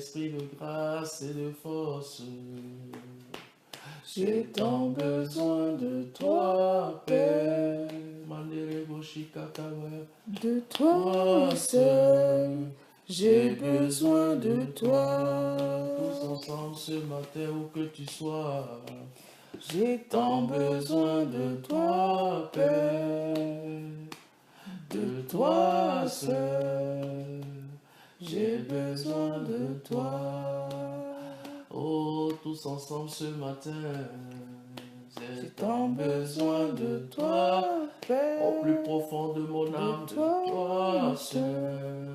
esprit de grâce et de force. J'ai tant besoin de toi, Père. De toi seul, j'ai besoin de toi. Tous ensemble ce matin, où que tu sois. J'ai tant besoin de toi, Père. De toi seul, j'ai besoin de toi. Oh, tous ensemble ce matin, j'ai tant besoin de toi. Père. Au plus profond de mon âme, de toi seul.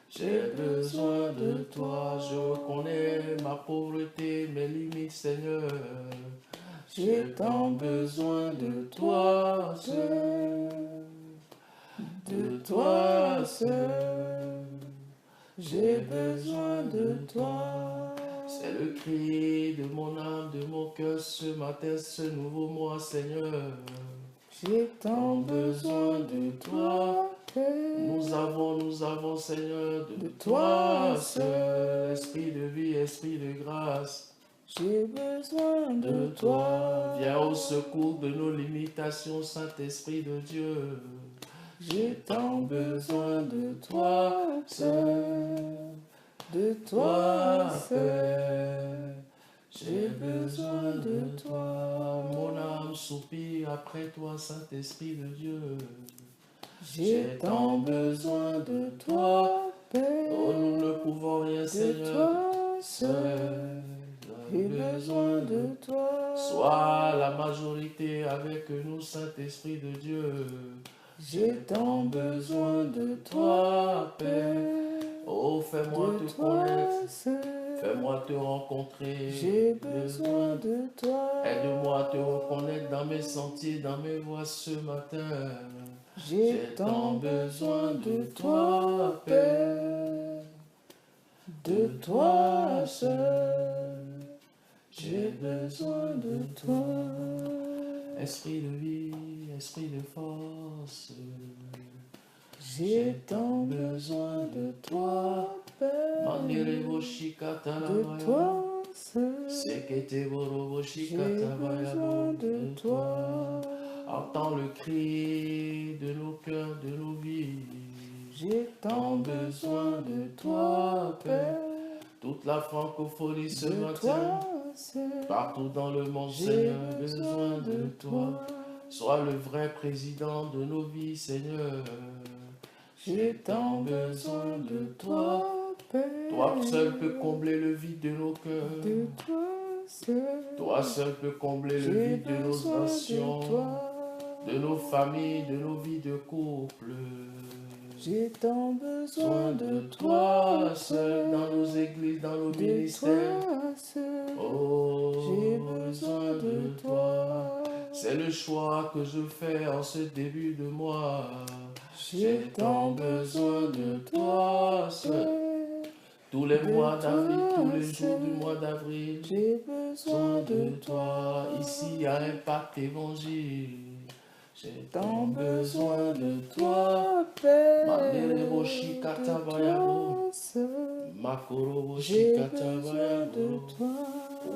J'ai besoin de toi, je reconnais ma pauvreté, mes limites, Seigneur. J'ai tant besoin de toi seul. De toi seul, j'ai besoin de toi. C'est le cri de mon âme, de mon cœur ce matin, ce nouveau mois, Seigneur. J'ai tant besoin de toi, Père. Nous avons, Seigneur, de toi seul, esprit de vie, esprit de grâce. J'ai besoin de toi. Viens au secours de nos limitations, Saint-Esprit de Dieu. J'ai tant besoin de toi seul, de toi seul. J'ai besoin de toi. Mon âme soupire après toi, Saint-Esprit de Dieu. J'ai tant besoin de toi, Père. Oh, nous ne pouvons rien, Seigneur, toi seul. J'ai besoin de toi. Sois la majorité avec nous, Saint-Esprit de Dieu. J'ai tant besoin de toi, Père. Oh, fais-moi te connaître, fais-moi te rencontrer. J'ai besoin de toi. Aide-moi à te reconnaître dans mes sentiers, dans mes voies ce matin. J'ai tant besoin de toi, Père. De toi seul, j'ai besoin de toi. Esprit de vie, esprit de force. J'ai tant besoin de toi, Père. De toi seul, j'ai besoin de toi. Entends le cri de nos cœurs, de nos vies. J'ai tant besoin de toi, Père. Toute la francophonie ce De matin, toi seul, partout dans le monde, j'ai Seigneur, besoin de toi. Sois le vrai président de nos vies, Seigneur. J'ai tant besoin de toi, Père. Toi seul peux combler le vide de nos cœurs. De toi seul, Toi seul peux combler le j'ai vide de nos besoin nations, de toi. de nos familles, de nos vies de couple. J'ai tant besoin de toi seul, dans nos églises, dans nos De ministères. toi seul, Oh, j'ai besoin de toi. C'est le choix que je fais en ce début de mois. J'ai tant besoin de toi seul. Tous les De mois d'avril, toi tous les jours seul, du mois d'avril. J'ai besoin de toi. Ici à Impact Évangile. J'ai Tant besoin de toi, Père. De toi seul, j'ai besoin de toi.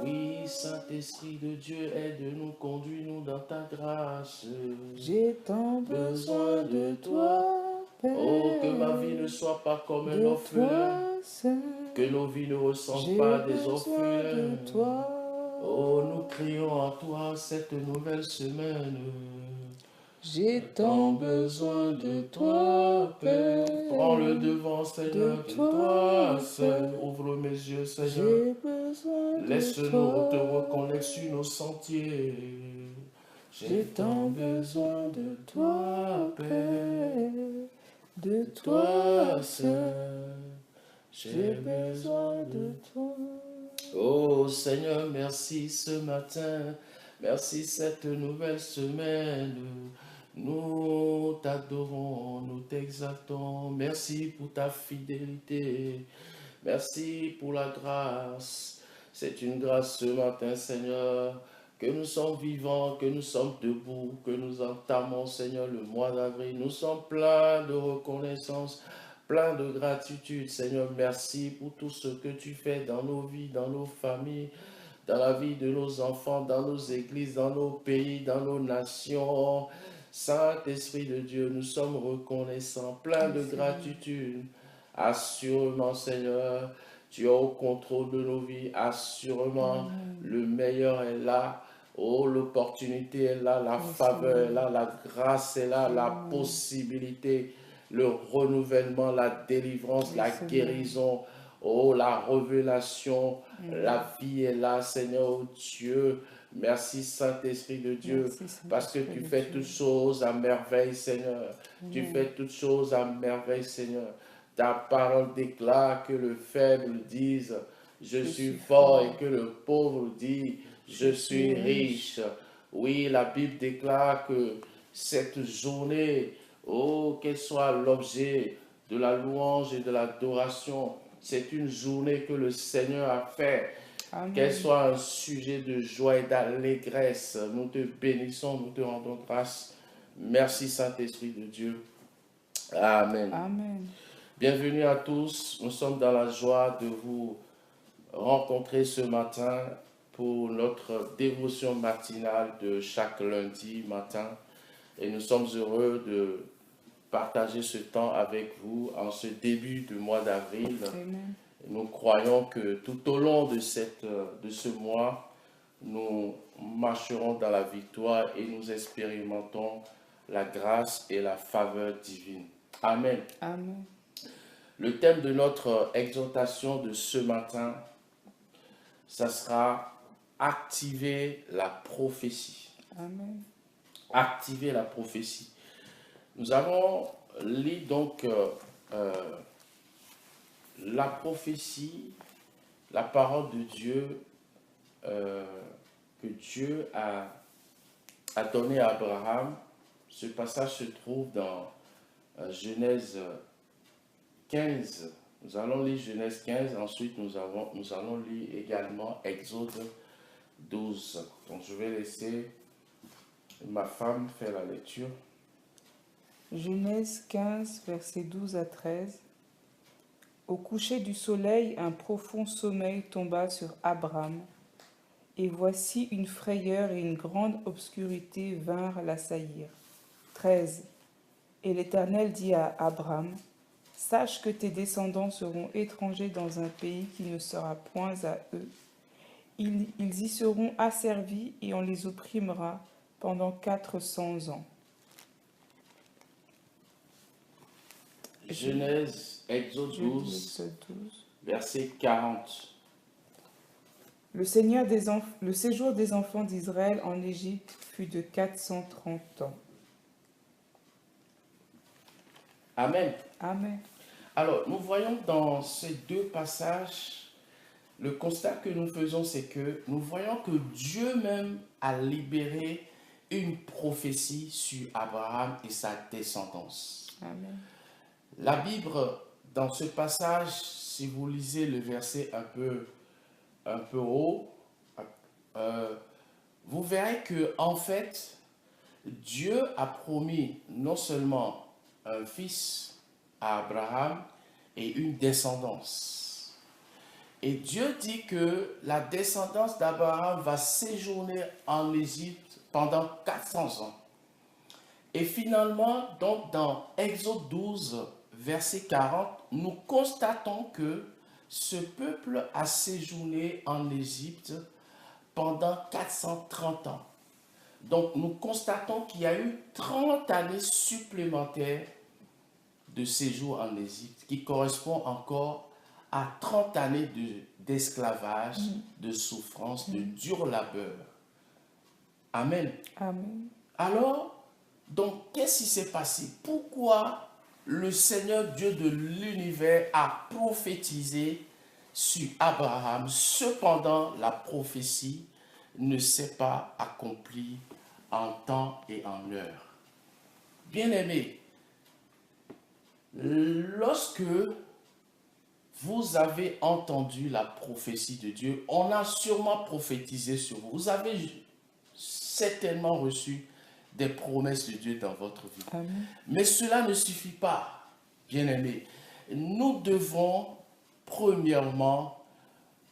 Oui, Saint-Esprit de Dieu, aide-nous, conduis-nous dans ta grâce. J'ai tant besoin de toi, Père. Oh, que ma vie ne soit pas comme un De orphelin, toi seul, que nos vies ne ressemblent j'ai pas des besoin orphelins. de toi. Oh, nous crions en toi cette nouvelle semaine. J'ai tant besoin de toi, Père. Prends le devant, Seigneur, De de toi toi seul. seul, Ouvre mes yeux, Seigneur. J'ai besoin de Laisse-nous toi. te reconnaître sur nos sentiers. J'ai tant besoin de toi, Père. De toi seul, j'ai besoin de toi. Oh Seigneur, merci ce matin. Merci cette nouvelle semaine. Nous t'adorons, nous t'exaltons. Merci pour ta fidélité. Merci pour la grâce. C'est une grâce ce matin, Seigneur, que nous sommes vivants, que nous sommes debout, que nous entamons, Seigneur, le mois d'avril. Nous sommes pleins de reconnaissance plein de gratitude. Seigneur, merci pour tout ce que tu fais dans nos vies, dans nos familles, dans la vie de nos enfants, dans nos églises, dans nos pays, dans nos nations. Saint-Esprit de Dieu, nous sommes reconnaissants, plein de gratitude. Assurément, Seigneur, tu es au contrôle de nos vies. Assurément, le meilleur est là. Oh, l'opportunité est là, la faveur est là, la grâce est là, la possibilité, le renouvellement, la délivrance, la guérison. Oh, la révélation, la vie est là, Seigneur, oh Dieu. Merci, Saint-Esprit de Dieu, parce que tu fais toutes choses à merveille, Seigneur. Tu fais toutes choses à merveille, Seigneur. Ta parole déclare que le faible dise, je suis fort, et que le pauvre dit, je suis riche. Oui, la Bible déclare que cette journée, oh, qu'elle soit l'objet de la louange et de l'adoration, c'est une journée que le Seigneur a fait. Qu'elle soit un sujet de joie et d'allégresse. Nous te bénissons, nous te rendons grâce. Merci Saint-Esprit de Dieu. Amen. Amen. Bienvenue à tous. Nous sommes dans la joie de vous rencontrer ce matin pour notre dévotion matinale de chaque lundi matin. Et nous sommes heureux de partager ce temps avec vous en ce début de mois d'avril. Nous croyons que tout au long de ce mois, nous marcherons dans la victoire et nous expérimentons la grâce et la faveur divine. Amen. Amen. Le thème de notre exhortation de ce matin, ça sera activer la prophétie. Amen. Activer la prophétie. Nous avons lu donc la prophétie, la parole de Dieu que Dieu a donnée à Abraham. Ce passage se trouve dans Genèse 15. Nous allons lire Genèse 15, ensuite nous allons lire également Exode 12. Donc je vais laisser ma femme faire la lecture. Genèse 15, versets 12 à 13. Au coucher du soleil, un profond sommeil tomba sur Abraham, et voici une frayeur et une grande obscurité vinrent l'assaillir. 13. Et l'Éternel dit à Abraham, « Sache que tes descendants seront étrangers dans un pays qui ne sera point à eux. Ils y seront asservis et on les opprimera pendant 400 ans. » Genèse, Exode 12, verset 40. Le séjour des enfants d'Israël en Égypte fut de 430 ans. Amen. Amen. Alors, nous voyons dans ces deux passages, le constat que nous faisons, c'est que nous voyons que Dieu même a libéré une prophétie sur Abraham et sa descendance. Amen. La Bible, dans ce passage, si vous lisez le verset un peu haut, vous verrez que en fait, Dieu a promis non seulement un fils à Abraham et une descendance. Et Dieu dit que la descendance d'Abraham va séjourner en Égypte pendant 400 ans. Et finalement, donc dans Exode 12, verset 40, nous constatons que ce peuple a séjourné en Égypte pendant 430 ans. Donc nous constatons qu'il y a eu 30 années supplémentaires de séjour en Égypte, qui correspond encore à 30 années d'esclavage, de souffrance, de dur labeur. Amen. Amen. Alors, donc, qu'est-ce qui s'est passé? Pourquoi le Seigneur Dieu de l'univers a prophétisé sur Abraham? Cependant, la prophétie ne s'est pas accomplie en temps et en heure. Bien-aimés, lorsque vous avez entendu la prophétie de Dieu, on a sûrement prophétisé sur vous. Vous avez certainement reçu des promesses de Dieu dans votre vie. Amen. Mais cela ne suffit pas, bien-aimés. nous devons premièrement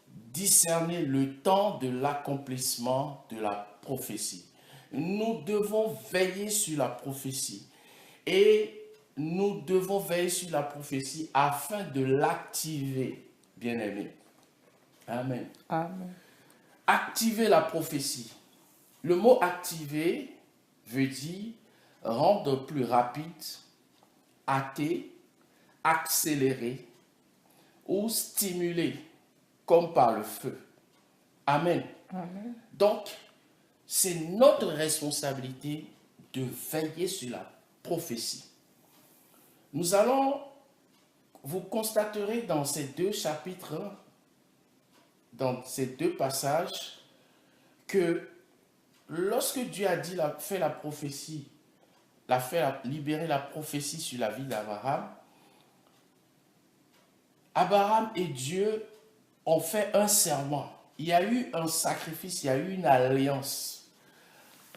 discerner le temps de l'accomplissement de la prophétie. Nous devons veiller sur la prophétie et nous devons veiller sur la prophétie afin de l'activer, bien-aimés. Amen. Amen. Activer la prophétie. Le mot activer veut dire rendre plus rapide, hâter, accélérer ou stimuler, comme par le feu. Amen. Amen. Donc, c'est notre responsabilité de veiller sur la prophétie. Nous allons, vous constaterez dans ces deux chapitres, dans ces deux passages, que lorsque Dieu a dit, fait la prophétie, libérer la prophétie sur la vie d'Abraham, Abraham et Dieu ont fait un serment. Il y a eu un sacrifice, il y a eu une alliance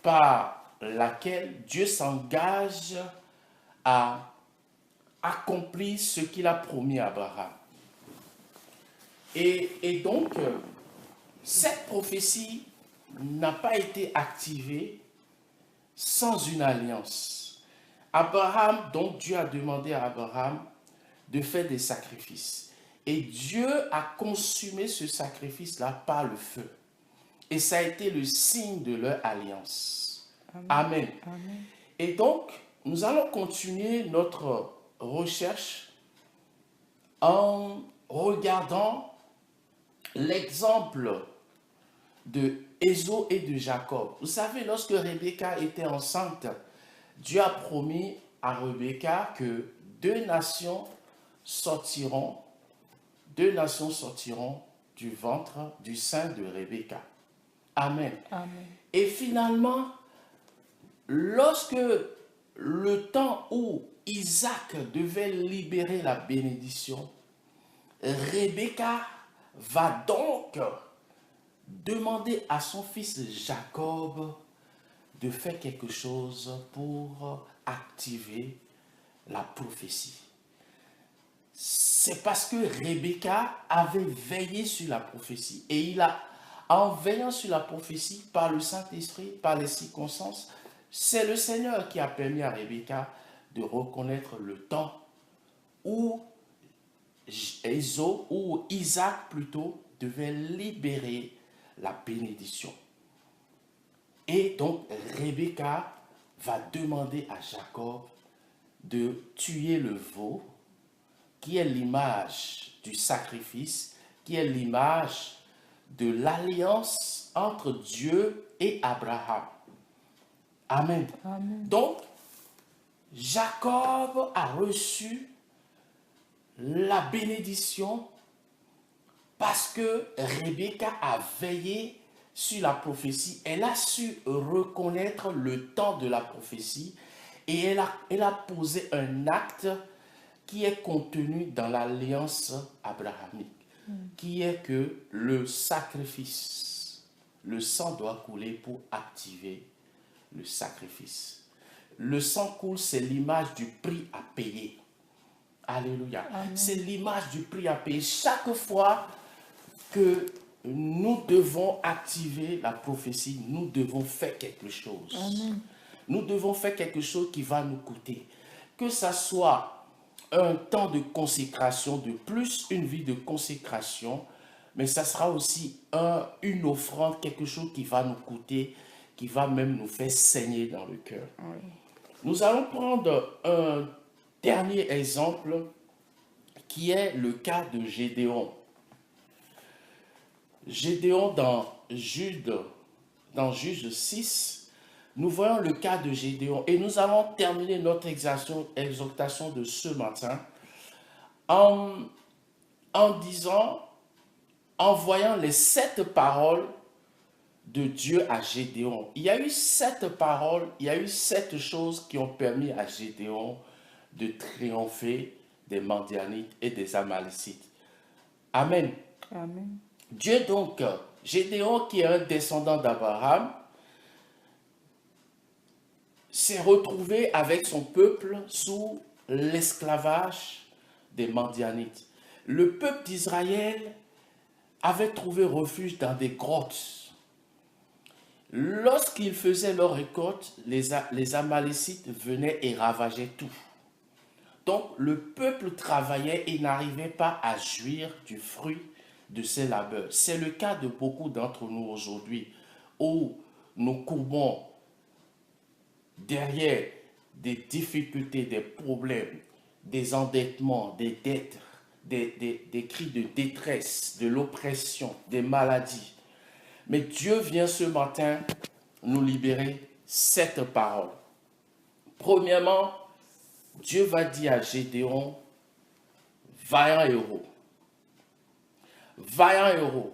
par laquelle Dieu s'engage à accomplir ce qu'il a promis à Abraham. Et donc, cette prophétie n'a pas été activée sans une alliance. Abraham, donc Dieu a demandé à Abraham de faire des sacrifices. Et Dieu a consumé ce sacrifice-là par le feu. Et ça a été le signe de leur alliance. Amen. Amen. Et donc, nous allons continuer notre recherche en regardant l'exemple de Ésaü et de Jacob. Vous savez, lorsque Rebecca était enceinte, Dieu a promis à Rebecca que deux nations sortiront du ventre, du sein de Rebecca. Amen. Amen. Et finalement, lorsque le temps où Isaac devait libérer la bénédiction, Rebecca va donc demander à son fils Jacob de faire quelque chose pour activer la prophétie. C'est parce que Rebecca avait veillé sur la prophétie. Et en veillant sur la prophétie par le Saint-Esprit, par les circonstances, c'est le Seigneur qui a permis à Rebecca de reconnaître le temps où Isaac plutôt devait libérer la bénédiction. Et donc Rebecca va demander à Jacob de tuer le veau, qui est l'image du sacrifice, qui est l'image de l'alliance entre Dieu et Abraham. Amen. Amen. Donc, Jacob a reçu la bénédiction parce que Rebecca a veillé sur la prophétie. Elle a su reconnaître le temps de la prophétie et elle a posé un acte qui est contenu dans l'alliance abrahamique, qui est que le sacrifice, le sang doit couler pour activer le sacrifice. Le sang coule, c'est l'image du prix à payer. Alléluia. C'est l'image du prix à payer. Chaque fois que nous devons activer la prophétie, nous devons faire quelque chose. Amen. Nous devons faire quelque chose qui va nous coûter. Que ça soit un temps de consécration de plus, une vie de consécration, mais ça sera aussi une offrande, quelque chose qui va nous coûter, qui va même nous faire saigner dans le cœur. Oui. Nous allons prendre un dernier exemple qui est le cas de Gédéon. Gédéon dans Jude 6, nous voyons le cas de Gédéon et nous allons terminer notre exhortation de ce matin en voyant les 7 paroles de Dieu à Gédéon. Il y a eu 7 paroles, il y a eu 7 choses qui ont permis à Gédéon de triompher des Madianites et des Amalécites. Amen. Amen. Dieu donc, Gédéon qui est un descendant d'Abraham, s'est retrouvé avec son peuple sous l'esclavage des Madianites. Le peuple d'Israël avait trouvé refuge dans des grottes. Lorsqu'ils faisaient leur récolte, les Amalécites venaient et ravageaient tout. Donc le peuple travaillait et n'arrivait pas à jouir du fruit de ses labeurs. C'est le cas de beaucoup d'entre nous aujourd'hui, où nous courbons derrière des difficultés, des problèmes, des endettements, des dettes, des cris de détresse, de l'oppression, des maladies. Mais Dieu vient ce matin nous libérer cette parole. Premièrement, Dieu va dire à Gédéon, vaillant héros. Vaillant héros.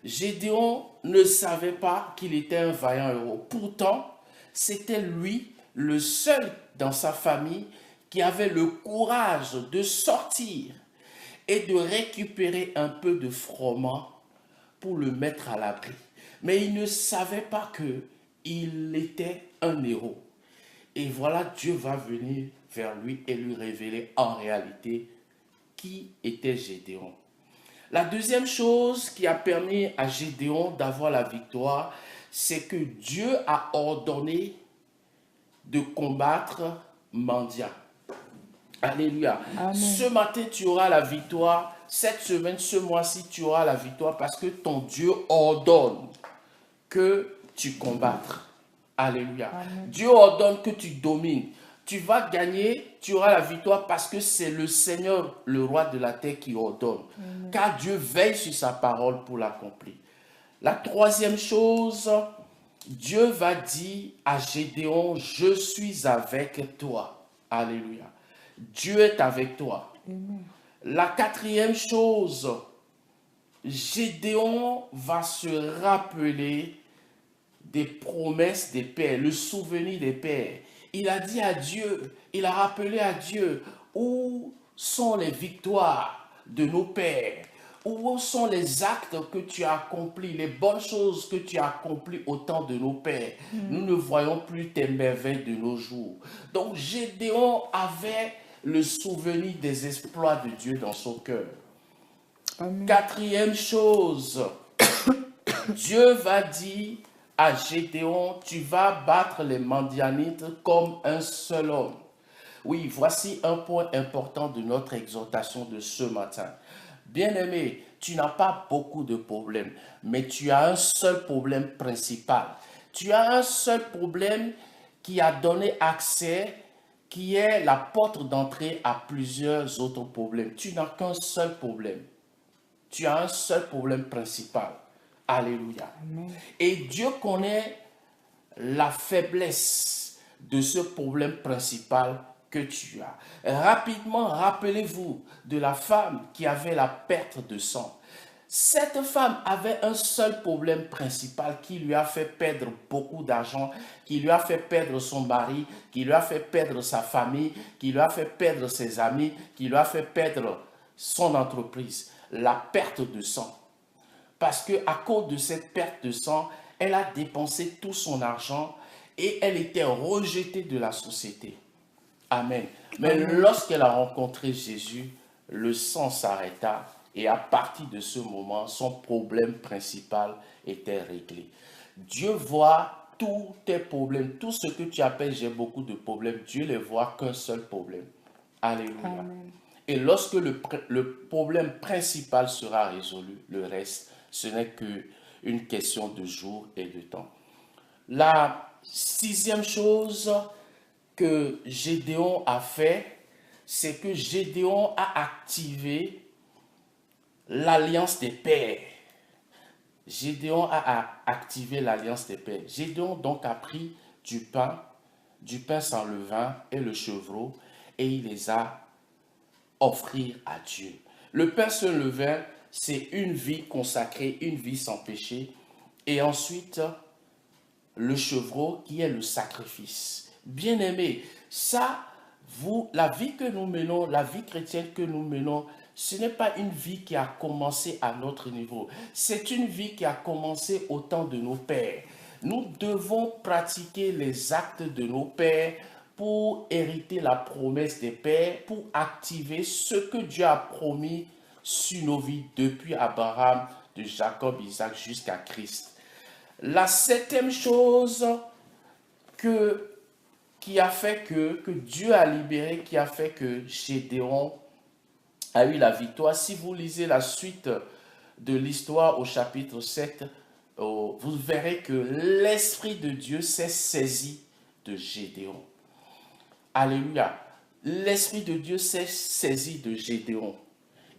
Gédéon ne savait pas qu'il était un vaillant héros. Pourtant, c'était lui le seul dans sa famille qui avait le courage de sortir et de récupérer un peu de froment pour le mettre à l'abri. Mais il ne savait pas qu'il était un héros. Et voilà, Dieu va venir vers lui et lui révéler en réalité qui était Gédéon. La deuxième chose qui a permis à Gédéon d'avoir la victoire, c'est que Dieu a ordonné de combattre Mandia. Alléluia. Amen. Ce matin, tu auras la victoire. Cette semaine, ce mois-ci, tu auras la victoire parce que ton Dieu ordonne que tu combattes. Alléluia. Amen. Dieu ordonne que tu domines. Tu vas gagner, tu auras la victoire parce que c'est le Seigneur, le roi de la terre qui ordonne. Amen. Car Dieu veille sur sa parole pour l'accomplir. La troisième chose, Dieu va dire à Gédéon, je suis avec toi. Alléluia. Dieu est avec toi. Amen. La quatrième chose, Gédéon va se rappeler des promesses des pères, le souvenir des pères. Il a dit à Dieu, il a rappelé à Dieu, où sont les victoires de nos pères? Où sont les actes que tu as accomplis, les bonnes choses que tu as accomplies au temps de nos pères? Nous ne voyons plus tes merveilles de nos jours. Donc Gédéon avait le souvenir des exploits de Dieu dans son cœur. Amen. Quatrième chose, Dieu va dire à Gédéon, tu vas battre les Madianites comme un seul homme. Oui, voici un point important de notre exhortation de ce matin. Bien-aimé, tu n'as pas beaucoup de problèmes, mais tu as un seul problème principal. Tu as un seul problème qui a donné accès, qui est la porte d'entrée à plusieurs autres problèmes. Tu n'as qu'un seul problème. Tu as un seul problème principal. Alléluia. Amen. Et Dieu connaît la faiblesse de ce problème principal que tu as. Rapidement, rappelez-vous de la femme qui avait la perte de sang. Cette femme avait un seul problème principal qui lui a fait perdre beaucoup d'argent, qui lui a fait perdre son mari, qui lui a fait perdre sa famille, qui lui a fait perdre ses amis, qui lui a fait perdre son entreprise. La perte de sang. Parce qu'à cause de cette perte de sang, elle a dépensé tout son argent et elle était rejetée de la société. Amen. Mais lorsqu'elle a rencontré Jésus, le sang s'arrêta et à partir de ce moment, son problème principal était réglé. Dieu voit tous tes problèmes, tout ce que tu appelles j'ai beaucoup de problèmes, Dieu ne voit qu'un seul problème. Alléluia. Amen. Et lorsque le problème principal sera résolu, le reste, ce n'est qu'une question de jour et de temps. La sixième chose que Gédéon a fait, c'est que Gédéon a activé l'alliance des pères. Gédéon a activé l'alliance des pères. Gédéon donc a pris du pain sans levain et le chevreau, et il les a offrir à Dieu. Le pain sans levain, c'est une vie consacrée, une vie sans péché. Et ensuite, le chevreau qui est le sacrifice. Bien-aimé, ça, la vie que nous menons, la vie chrétienne que nous menons, ce n'est pas une vie qui a commencé à notre niveau. C'est une vie qui a commencé au temps de nos pères. Nous devons pratiquer les actes de nos pères pour hériter la promesse des pères, pour activer ce que Dieu a promis sur nos vies depuis Abraham, de Jacob, Isaac jusqu'à Christ. La septième chose qui a fait que Dieu a libéré, qui a fait que Gédéon a eu la victoire. Si vous lisez la suite de l'histoire au chapitre 7, vous verrez que l'Esprit de Dieu s'est saisi de Gédéon. Alléluia. L'Esprit de Dieu s'est saisi de Gédéon.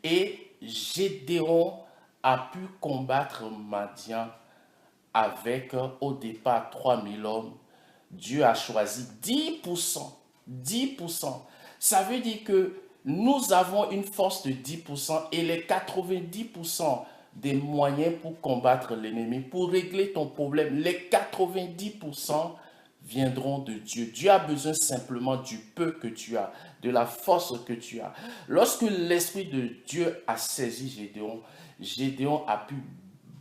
Et Gédéon a pu combattre Madian avec au départ 3000 hommes. Dieu a choisi 10%. 10%. Ça veut dire que nous avons une force de 10% et les 90% des moyens pour combattre l'ennemi, pour régler ton problème, les 90% viendront de Dieu. Dieu a besoin simplement du peu que tu as, de la force que tu as. Lorsque l'Esprit de Dieu a saisi Gédéon, Gédéon a pu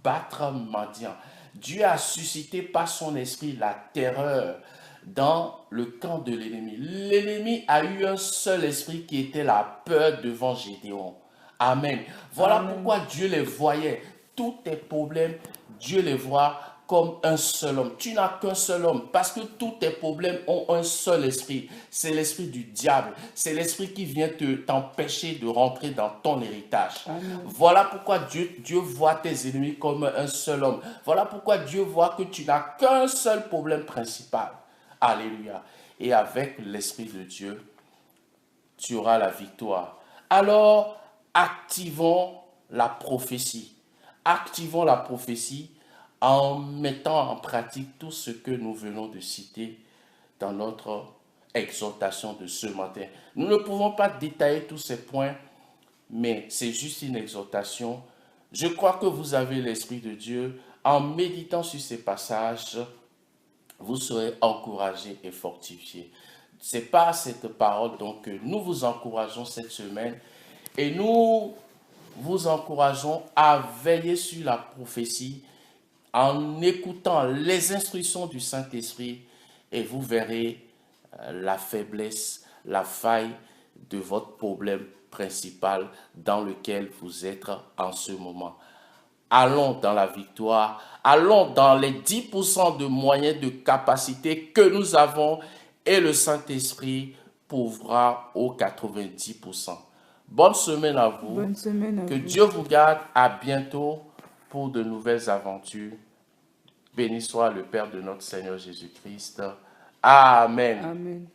battre Madian. Dieu a suscité par son esprit la terreur dans le camp de l'ennemi. L'ennemi a eu un seul esprit qui était la peur devant Gédéon. Amen. Voilà pourquoi Dieu les voyait. Tous tes problèmes, Dieu les voit comme un seul homme. Tu n'as qu'un seul homme parce que tous tes problèmes ont un seul esprit. C'est l'esprit du diable. C'est l'esprit qui vient t'empêcher de rentrer dans ton héritage. Amen. Voilà pourquoi Dieu voit tes ennemis comme un seul homme. Voilà pourquoi Dieu voit que tu n'as qu'un seul problème principal. Alléluia. Et avec l'Esprit de Dieu, tu auras la victoire. Alors, activons la prophétie. Activons la prophétie en mettant en pratique tout ce que nous venons de citer dans notre exhortation de ce matin. Nous ne pouvons pas détailler tous ces points, mais c'est juste une exhortation. Je crois que vous avez l'Esprit de Dieu. En méditant sur ces passages, vous serez encouragés et fortifiés. C'est par cette parole donc que nous vous encourageons cette semaine et nous vous encourageons à veiller sur la prophétie en écoutant les instructions du Saint-Esprit et vous verrez la faiblesse, la faille de votre problème principal dans lequel vous êtes en ce moment. Allons dans la victoire, allons dans les 10% de moyens de capacité que nous avons et le Saint-Esprit pourra aux 90%. Bonne semaine à vous. Bonne semaine à que vous. Dieu vous garde. À bientôt pour de nouvelles aventures. Béni soit le Père de notre Seigneur Jésus-Christ. Amen. Amen.